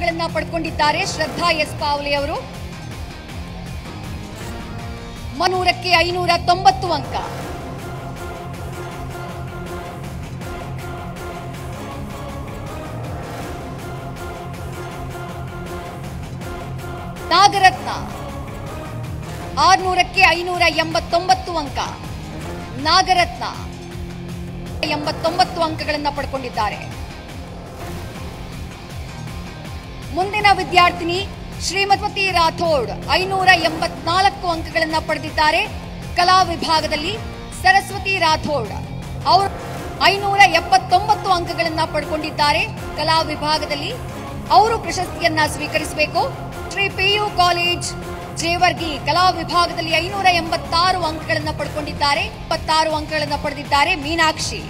ಅಂಕಗಳನ್ನ ಪಡ್ಕೊಂಡಿದ್ದಾರೆ ಶ್ರದ್ಧಾ ಎಸ್ ಪಾವಲೆ ಅವರು. 300ಕ್ಕೆ 590 ಅಂಕ. ನಾಗರತ್ನ 600ಕ್ಕೆ 589 ಅಂಕ. ನಾಗರತ್ನ 89 ಅಂಕಗಳನ್ನು ಪಡ್ಕೊಂಡಿದ್ದಾರೆ. ಮುಂದಿನ ವಿದ್ಯಾರ್ಥಿನಿ ಶ್ರೀಮತಿ ರಾಥೋಡ್ 584 ಅಂಕಗಳನ್ನು ಪಡೆದಿದ್ದಾರೆ ಕಲಾ ವಿಭಾಗದಲ್ಲಿ. ಸರಸ್ವತಿ ರಾಥೋಡ್ ಅವರು 579 ಅಂಕಗಳನ್ನು ಪಡ್ಕೊಂಡಿದ್ದಾರೆ ಕಲಾ ವಿಭಾಗದಲ್ಲಿ. ಅವರು ಪ್ರಶಸ್ತಿಯನ್ನ ಸ್ವೀಕರಿಸಬೇಕು. ಶ್ರೀ ಪಿಯು ಕಾಲೇಜ್ ಜೇವರ್ಗಿ ಕಲಾ ವಿಭಾಗದಲ್ಲಿ 586 ಅಂಕಗಳನ್ನು ಪಡ್ಕೊಂಡಿದ್ದಾರೆ. 26 ಅಂಕಗಳನ್ನು ಪಡೆದಿದ್ದಾರೆ ಮೀನಾಕ್ಷಿ.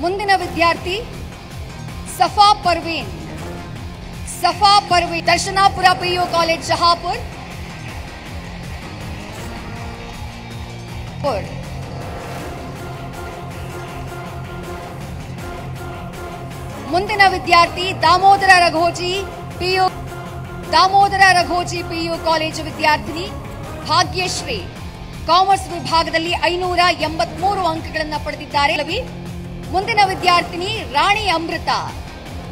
ಮುಂದಿನ ವಿದ್ಯಾರ್ಥಿ ಸಫಾ ಪರ್ವೀನ್. Darshanapur PU college Shahapur. ಮುಂದಿನ ವಿದ್ಯಾರ್ಥಿ ದಾಮೋದರ ರಘೋಜಿ ಪಿಯು ಕಾಲೇಜು ವಿದ್ಯಾರ್ಥಿನಿ ಭಾಗ್ಯಶ್ರೀ. ಕಾಮರ್ಸ್ ವಿಭಾಗದಲ್ಲಿ 583 ಅಂಕಗಳನ್ನು ಪಡೆದಿದ್ದಾರೆ. ಮುಂದಿನ ವಿದ್ಯಾರ್ಥಿನಿ ರಾಣಿ ಅಮೃತ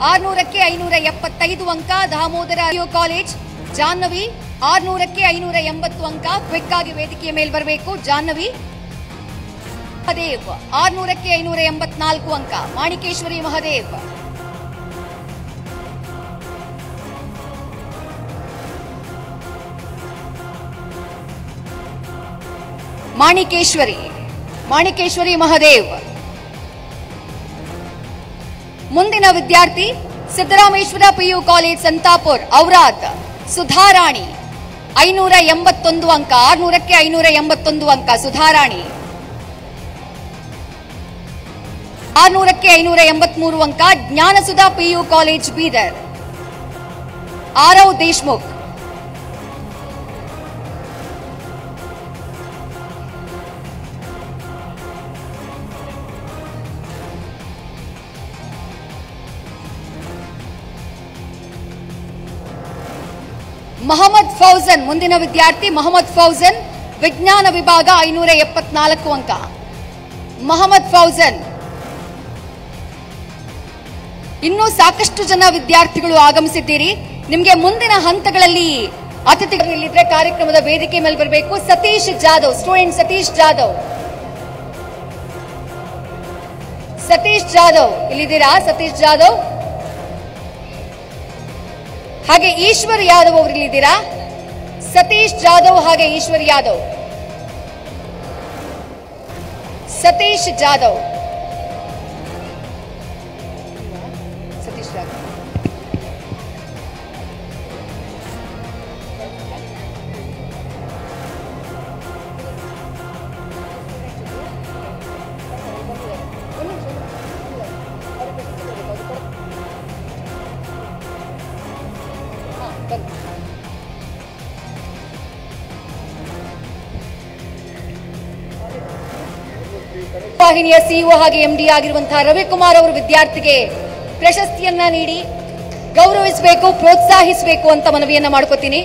600ಕ್ಕೆ 575 ಅಂಕ. ದಾಮೋದರ ಪಿಯು ಕಾಲೇಜ್ ಜಾಹ್ನವಿ 600ಕ್ಕೆ 580 ಅಂಕ. ಕ್ವಿಕ್ ಆಗಿ ವೇದಿಕೆಯ ಮೇಲೆ ಬರಬೇಕು. ಜಾಹ್ನವಿ ಮಹದೇವ್ 600ಕ್ಕೆ 584 ಅಂಕ. ಮಾಣಿಕೇಶ್ವರಿ ಮಹದೇವ್ ಮಾಣಿಕೇಶ್ವರಿ ಮಹದೇವ್. ಮುಂದಿನ ವಿದ್ಯಾರ್ಥಿ ಸಿದ್ದರಾಮೇಶ್ವರ ಪಿಯು ಕಾಲೇಜ್ ಸಂತಾಪುರ್ ಔರಾದ್ ಸುಧಾರಾಣಿ 581 ಅಂಕ. 600ಕ್ಕೆ 581 ಅಂಕ. ಸುಧಾರಾಣಿ 600ಕ್ಕೆ 583 ಅಂಕ. ಜ್ಞಾನಸುಧಾ ಪಿಯು ಕಾಲೇಜ್ ಬೀದರ್ ಆರವ್ ದೇಶ್ಮುಖ್ ಮೊಹಮ್ಮದ್ ಫೌಜನ್. ಮುಂದಿನ ವಿದ್ಯಾರ್ಥಿ ಮೊಹಮ್ಮದ್ ಫೌಜನ್ ವಿಜ್ಞಾನ ವಿಭಾಗ 574 ಅಂಕ. ಮೊಹಮ್ಮದ್ ಫೌಜನ್. ಇನ್ನೂ ಸಾಕಷ್ಟು ಜನ ವಿದ್ಯಾರ್ಥಿಗಳು ಆಗಮಿಸಿದ್ದೀರಿ. ನಿಮಗೆ ಮುಂದಿನ ಹಂತಗಳಲ್ಲಿ ಅತಿಥಿಗಳಿದ್ರೆ ಕಾರ್ಯಕ್ರಮದ ವೇದಿಕೆ ಮೇಲೆ ಬರಬೇಕು. ಸತೀಶ್ ಜಾಧವ್, ಸ್ಟೂಡೆಂಟ್ ಸತೀಶ್ ಜಾಧವ್ ಇಲ್ಲಿದ್ದೀರಾ? ಸತೀಶ್ ಜಾಧವ್ ಹಾಗೆ ಈಶ್ವರ್ ಯಾದವ್ ಅವರು ಇಲ್ಲಿದ್ದೀರಾ? ಸತೀಶ್ ಜಾಧವ್ ಹಾಗೆ ಈಶ್ವರ್ ಯಾದವ್. ಸತೀಶ್ ಜಾಧವ್ ವಾಹಿನಿಯ ಸಿಇಒ ಹಾಗೆ ಎಂಡಿ ಆಗಿರುವಂತಹ ರವಿಕುಮಾರ್ ಅವರು ವಿದ್ಯಾರ್ಥಿಗೆ ಪ್ರಶಸ್ತಿಯನ್ನ ನೀಡಿ ಗೌರವಿಸಬೇಕು, ಪ್ರೋತ್ಸಾಹಿಸಬೇಕು ಅಂತ ಮನವಿಯನ್ನ ಮಾಡ್ಕೋತೀನಿ.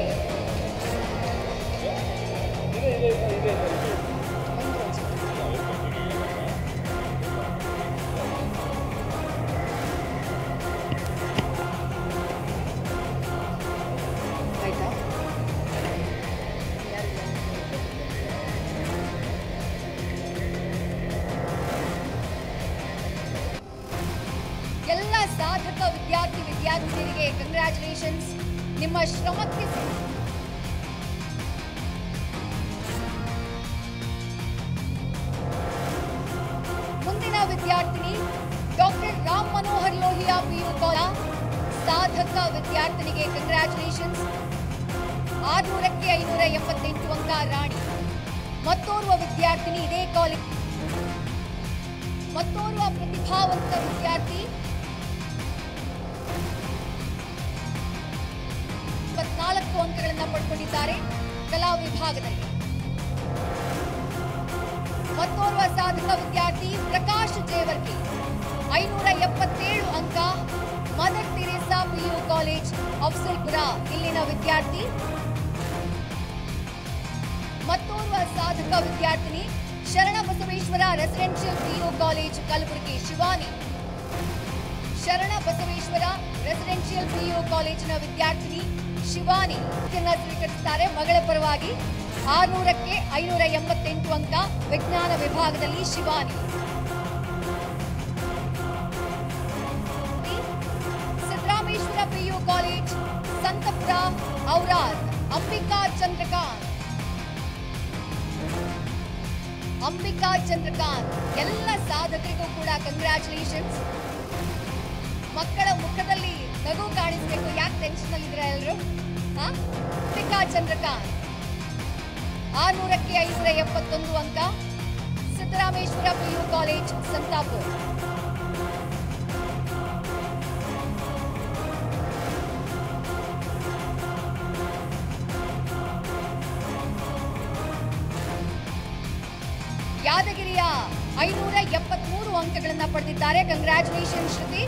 ಎಲ್ಲ ಸಾಧಕ ವಿದ್ಯಾರ್ಥಿನಿಯರಿಗೆ ಕಂಗ್ರ್ಯಾಚುಲೇಷನ್ಸ್. ನಿಮ್ಮ ಶ್ರಮಕ್ಕೆ ಮುಂದಿನ ವಿದ್ಯಾರ್ಥಿನಿ doctor Ram Manohar Lohia PU college ಸಾಧಕ ವಿದ್ಯಾರ್ಥಿನಿಗೆ ಕಂಗ್ರ್ಯಾಚುಲೇಷನ್ಸ್. 600ಕ್ಕೆ 588 ಅಂಕ ರಾಣಿ. ಮತ್ತೋರ್ವ ವಿದ್ಯಾರ್ಥಿನಿ ಇದೇ ಕಾಲೇಜ್, ಮತ್ತೋರ್ವ ಪ್ರತಿಭಾವಂತ ವಿದ್ಯಾರ್ಥಿ 24 ಅಂಕಗಳನ್ನು ಪಡ್ಕೊಂಡಿದ್ದಾರೆ ಕಲಾ ವಿಭಾಗದಲ್ಲಿ. ಮತ್ತೋರ್ವ ಸಾಧಕ ವಿದ್ಯಾರ್ಥಿ ಪ್ರಕಾಶ್ ಜೇವರ್ಗಿ 577 ಅಂಕ Mother Teresa PU college Afzalpur ಇಲ್ಲಿನ ವಿದ್ಯಾರ್ಥಿ. ಮತ್ತೋರ್ವ ಸಾಧಕ ವಿದ್ಯಾರ್ಥಿನಿ Sharana Basaveshwara residential PU college Kalaburagi Shivani. Sharana Basaveshwara residential PU ಕಾಲೇಜಿನ ವಿದ್ಯಾರ್ಥಿನಿ ಶಿವಾನಿ ಸ್ವೀಕರಿಸುತ್ತಾರೆ. ಮಗಳ ಪರವಾಗಿ 600ಕ್ಕೆ 588 ಅಂಕ ವಿಜ್ಞಾನ ವಿಭಾಗದಲ್ಲಿ ಶಿವಾನಿ. Siddarameshwara PU college Santapur Aurad Ambika Chandrakant. ಎಲ್ಲ ಸಾಧಕರಿಗೂ ಕೂಡ ಕಂಗ್ರ್ಯಾಚುಲೇಷನ್ಸ್. ಮಕ್ಕಳ ಮುಖದಲ್ಲಿ ನಗು ಕಾಣಿಸಬೇಕು. ಯಾಕೆ ಟೆನ್ಷನ್ ಅಲ್ಲಿದ್ದೀರಾ ಎಲ್ಲರೂ? ಅಂಬಿಕಾ ಚಂದ್ರಕಾಂತ್ 600ಕ್ಕೆ 571 ಅಂಕ ಸಿದ್ದರಾಮೇಶ್ವರ ಪಿಯು ಕಾಲೇಜ್ ಸಂತಾಪುರ್. ಯಾದಗಿರಿಯ 573 ಅಂಕಗಳನ್ನು ಪಡೆದಿದ್ದಾರೆ. ಕಂಗ್ರ್ಯಾಚುಲೇಷನ್ ಶ್ರುತಿ.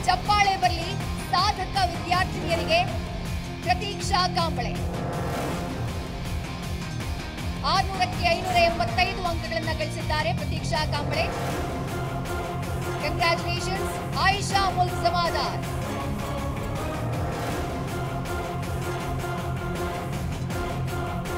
ಚಪ್ಪಾಳೆ ಬರಲಿ ಸಾಧಕ ವಿದ್ಯಾರ್ಥಿನಿಯರಿಗೆ. ಪ್ರತೀಕ್ಷಾ ಕಾಂಬಳೆ 600ಕ್ಕೆ 585 ಅಂಕಗಳನ್ನು ಗಳಿಸಿದ್ದಾರೆ. ಪ್ರತೀಕ್ಷಾ ಕಾಂಬಳೆ ಕಂಗ್ರ್ಯಾಚುಲೇಷನ್ಸ್. ಆಯಿಷಾ ಮುಲ್ಕ್ ಜಮಾದಾರ್